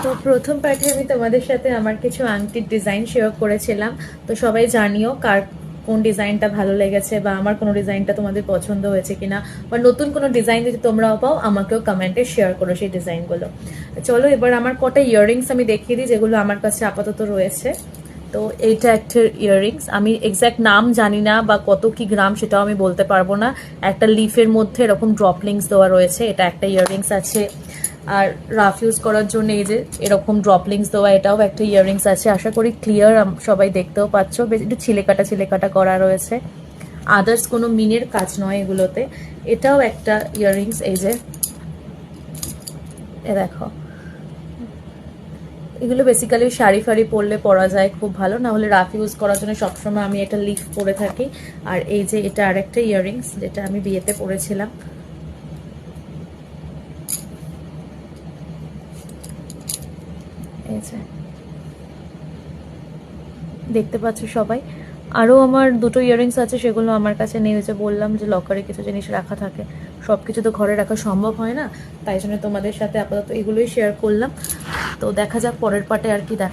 তো প্রথম পার্টে আমি তোমাদের সাথে আমার কিছু আংটির ডিজাইন শেয়ার করেছিলাম। তো সবাই জানিও কার কোন ডিজাইনটা ভালো লেগেছে, বা আমার কোনো ডিজাইনটা তোমাদের পছন্দ হয়েছে কিনা, বা নতুন কোনো ডিজাইন যদি তোমরাও পাও আমাকেও কমেন্টে শেয়ার করো সেই ডিজাইনগুলো। চলো এবার আমার কটা ইয়াররিংস আমি দেখিয়ে দিই যেগুলো আমার কাছে আপাতত রয়েছে। তো এইটা একটা ইয়াররিংস, আমি এক্স্যাক্ট নাম জানি না বা কত কি গ্রাম সেটাও আমি বলতে পারবো না। একটা লিফের মধ্যে এরকম ড্রপলিংস দেওয়া রয়েছে, এটা একটা ইয়াররিংস আছে। আর রাফ ইউজ করার জন্য এই যে এরকম ড্রপলিংস দেওয়া, এটাও একটা ইয়াররিংস আছে। আশা করি ক্লিয়ার সবাই দেখতেও পাচ্ছ, বেশ একটু ছিলেকাটা করা রয়েছে। আদার্স কোনো মিনের কাজ নয় এগুলোতে। এটাও একটা ইয়াররিংস, এই যে এ দেখো, এগুলো বেসিক্যালি শাড়ি ফাড়ি পরলে পরা যায় খুব ভালো, না হলে রাফ ইউজ করার জন্য সবসময় আমি একটা লিফ পরে থাকি। আর এই যে এটা আরেকটা ইয়াররিংস, যেটা আমি বিয়েতে পরেছিলাম। এই যে দেখতে পাচ্ছ সবাই। আরও আমার দুটো ইয়াররিংস আছে, সেগুলো আমার কাছে নেই। যে বললাম যে লকারে কিছু জিনিস রাখা থাকে, সব কিছু তো ঘরে রাখা সম্ভব হয় না, তাই জন্য তোমাদের সাথে আপাতত এগুলোই শেয়ার করলাম। তো দেখা যাক পরের পার্টে আর কি দেখা